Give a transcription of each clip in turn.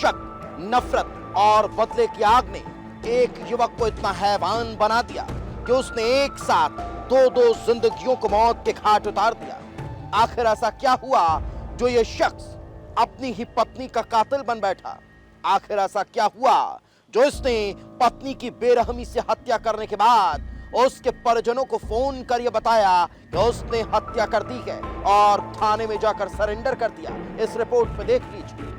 शक, नफरत और बदले की आग ने एक युवक को इतना हैवान बना दिया कि उसने एक साथ दो जिंदगियों को मौत के घाट उतार दिया। आखिर ऐसा क्या हुआ जो ये शख्स अपनी ही पत्नी का कातिल बन बैठा? आखिर ऐसा क्या हुआ जो इसने पत्नी की बेरहमी से हत्या करने के बाद उसके परिजनों को फोन कर यह बताया कि उसने हत्या कर दी है और थाने में जाकर सरेंडर कर दिया? इस रिपोर्ट में देख लीजिए।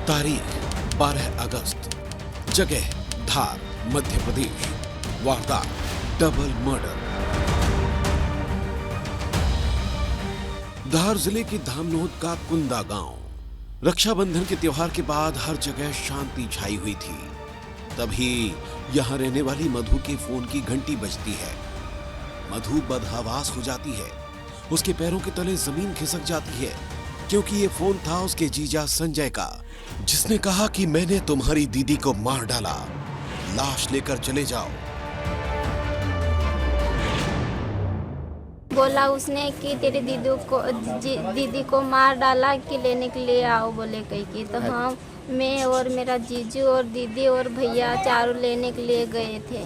तारीख 12 अगस्त, जगह धार, मध्य प्रदेश। वारदात डबल मर्डर। धार जिले के धामनोद का कुंदा गांव। रक्षाबंधन के त्योहार के बाद हर जगह शांति छाई हुई थी। तभी यहां रहने वाली मधु के फोन की घंटी बजती है। मधु बदहवास हो जाती है। उसके पैरों के तले जमीन खिसक जाती है, क्योंकि ये फोन था उसके जीजा संजय का, जिसने कहा कि मैंने तुम्हारी दीदी को मार डाला, लाश लेकर चले जाओ। बोला उसने कि तेरी दीदी को मार डाला कि लेने के लिए आओ बोले कहीं की। तो हम, मैं और मेरा जीजू और दीदी और भैया चारों लेने के लिए गए थे।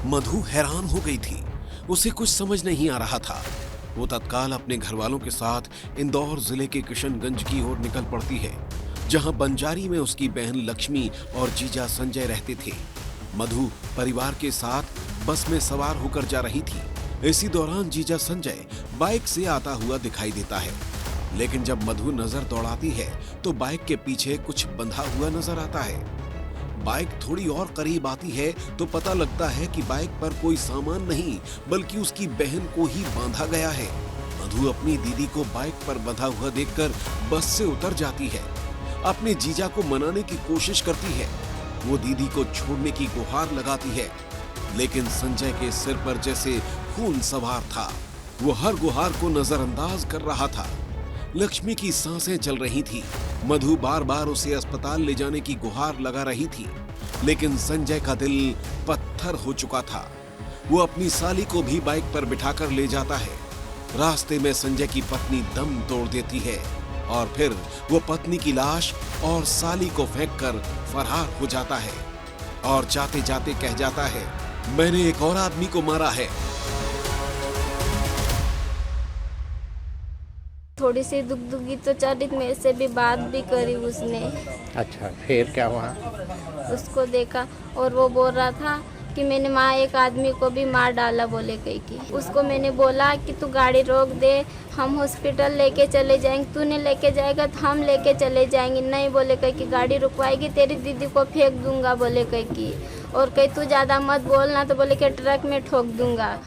मधु हैरान हो गई थी। उसे कुछ समझ नहीं आ रहा था। वो तत्काल अपने घर वालों के साथ इंदौर जिले के किशनगंज की ओर निकल पड़ती है, जहां बंजारी में उसकी बहन लक्ष्मी और जीजा संजय रहते थे। मधु परिवार के साथ बस में सवार होकर जा रही थी। इसी दौरान जीजा संजय बाइक से आता हुआ दिखाई देता है, लेकिन जब मधु नजर दौड़ाती है तो बाइक के पीछे कुछ बंधा हुआ नजर आता है। बाइक थोड़ी और करीब आती है तो पता लगता है कि बाइक पर कोई सामान नहीं बल्कि उसकी बहन को ही बांधा गया है। मधु अपनी दीदी को बाइक पर बंधा हुआ देखकर बस से उतर जाती है। अपने जीजा को मनाने की कोशिश करती है। वो दीदी को छोड़ने की गुहार लगाती है, लेकिन संजय के सिर पर जैसे खून सवार था। वो हर गुहार को नजरअंदाज कर रहा था। लक्ष्मी की सांसें चल रही थी। मधु बार बार उसे अस्पताल ले जाने की गुहार लगा रही थी, लेकिन संजय का दिल पत्थर हो चुका था। वो अपनी साली को भी बाइक पर बिठाकर ले जाता है। रास्ते में संजय की पत्नी दम तोड़ देती है और फिर वो पत्नी की लाश और साली को फेंककर फरार हो जाता है और जाते जाते कह जाता है, मैंने एक और आदमी को मारा है। थोड़ी सी दुखी तो चली, मेरे से भी बात भी करी उसने। अच्छा, फिर क्या हुआ? उसको देखा और वो बोल रहा था कि मैंने माँ एक आदमी को भी मार डाला बोले कहीं की। उसको मैंने बोला कि तू गाड़ी रोक दे, हम हॉस्पिटल लेके चले जाएंगे, तू नहीं लेके जाएगा तो हम लेके चले जाएंगे। नहीं बोले कहीं की, गाड़ी रुकवाएगी तेरी दीदी को फेंक दूंगा बोले कहीं की, और कहीं तू ज्यादा मत बोलना तो बोले कि ट्रक में ठोक दूंगा।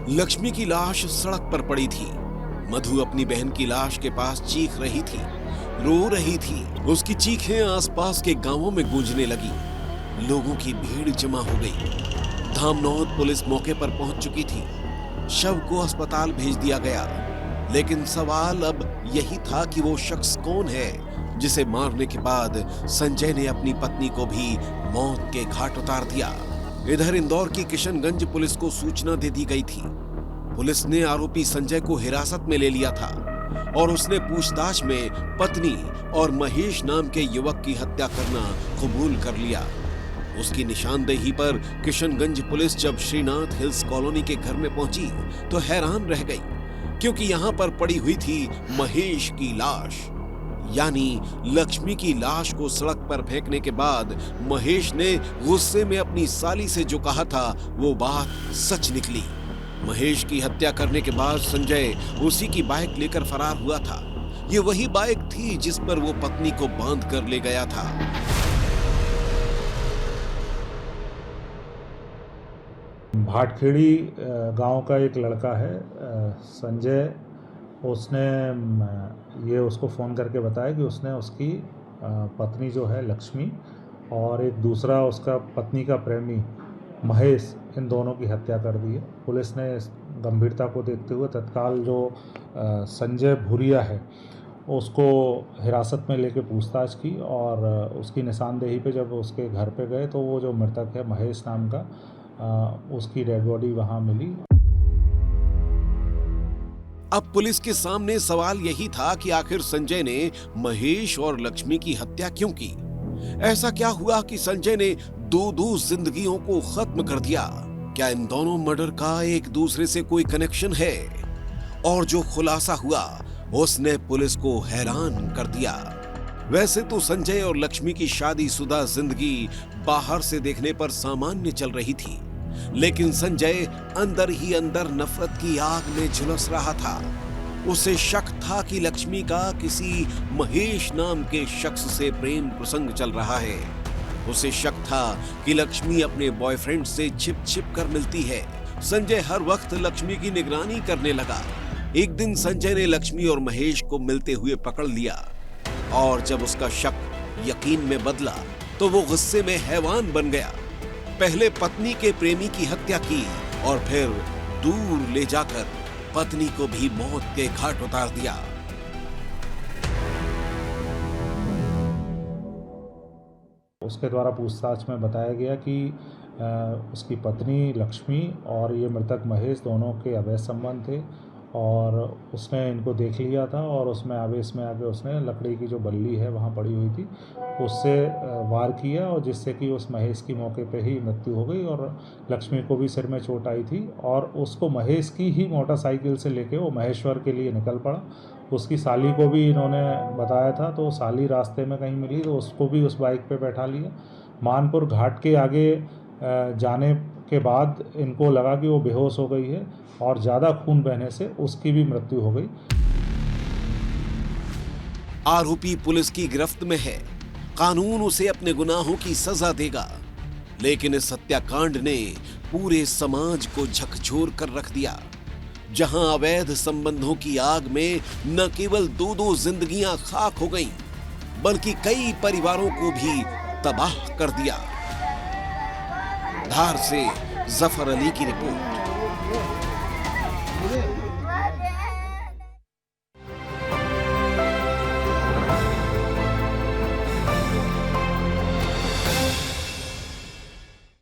लक्ष्मी की लाश सड़क पर पड़ी थी। मधु अपनी बहन की लाश के पास चीख रही थी, रो रही थी। उसकी चीखें आसपास के गांवों में गूंजने लगी। लोगों की भीड़ जमा हो गई। धामनोद पुलिस मौके पर पहुंच चुकी थी। शव को अस्पताल भेज दिया गया, लेकिन सवाल अब यही था कि वो शख्स कौन है जिसे मारने के बाद संजय ने अपनी पत्नी को भी मौत के घाट उतार दिया। इधर इंदौर की किशनगंज पुलिस को सूचना दे दी गई थी। पुलिस ने आरोपी संजय को हिरासत में ले लिया था और उसने पूछताछ में पत्नी और महेश नाम के युवक की हत्या करना कबूल कर लिया। उसकी निशानदेही पर किशनगंज पुलिस जब श्रीनाथ हिल्स कॉलोनी के घर में पहुंची तो हैरान रह गई, क्योंकि यहां पर पड़ी हुई थी महेश की लाश। यानी लक्ष्मी की लाश को सड़क पर फेंकने के बाद महेश ने गुस्से में अपनी साली से जो कहा था वो बात सच निकली। महेश की हत्या करने के बाद संजय उसी की बाइक लेकर फरार हुआ था। ये वही बाइक थी जिस पर वो पत्नी को बांध कर ले गया था। भाटखेड़ी गांव का एक लड़का है संजय। उसने ये उसको फ़ोन करके बताया कि उसने उसकी पत्नी जो है लक्ष्मी और एक दूसरा उसका पत्नी का प्रेमी महेश, इन दोनों की हत्या कर दी है। पुलिस ने इस गंभीरता को देखते हुए तत्काल जो संजय भूरिया है उसको हिरासत में लेके पूछताछ की और उसकी निशानदेही पे जब उसके घर पे गए तो वो जो मृतक है महेश नाम का, उसकी डेड बॉडी वहाँ मिली। अब पुलिस के सामने सवाल यही था कि आखिर संजय ने महेश और लक्ष्मी की हत्या क्यों की? ऐसा क्या हुआ कि संजय ने दो जिंदगियों को खत्म कर दिया? क्या इन दोनों मर्डर का एक दूसरे से कोई कनेक्शन है? और जो खुलासा हुआ उसने पुलिस को हैरान कर दिया। वैसे तो संजय और लक्ष्मी की शादीशुदा जिंदगी बाहर से देखने पर सामान्य चल रही थी, लेकिन संजय अंदर ही अंदर नफरत की आग में झुलस रहा था। उसे शक था कि लक्ष्मी का किसी महेश नाम के शख्स से प्रेम प्रसंग चल रहा है। उसे शक था कि लक्ष्मी अपने बॉयफ्रेंड से छिप छिप कर मिलती है। संजय हर वक्त लक्ष्मी की निगरानी करने लगा। एक दिन संजय ने लक्ष्मी और महेश को मिलते हुए पकड़ लिया और जब उसका शक यकीन में बदला तो वो गुस्से में हैवान बन गया। पहले पत्नी के प्रेमी की हत्या की और फिर दूर ले जाकर पत्नी को भी मौत के घाट उतार दिया। उसके द्वारा पूछताछ में बताया गया कि उसकी पत्नी लक्ष्मी और ये मृतक महेश दोनों के अवैध संबंध थे और उसने इनको देख लिया था और उसमें आवेश में आके उसने लकड़ी की जो बल्ली है वहाँ पड़ी हुई थी उससे वार किया और जिससे कि उस महेश की मौके पे ही मृत्यु हो गई और लक्ष्मी को भी सिर में चोट आई थी और उसको महेश की ही मोटरसाइकिल से लेके वो महेश्वर के लिए निकल पड़ा। उसकी साली को भी इन्होंने बताया था तो साली रास्ते में कहीं मिली तो उसको भी उस बाइक पे बैठा लिया। मानपुर घाट के आगे जाने के बाद इनको लगा कि वो बेहोश हो गई है और ज़्यादा खून बहने से उसकी भी मृत्यु हो गई। आरोपी पुलिस की गिरफ्त में है, कानून उसे अपने गुनाहों की सजा देगा, लेकिन इस हत्याकांड ने पूरे समाज को झकझोर कर रख दिया, जहां अवैध संबंधों की आग में न केवल दो जिंदगियां खाक हो गईं, बल्कि कई परिवारों को भी तबाह कर दिया। धार से जफर अली की रिपोर्ट।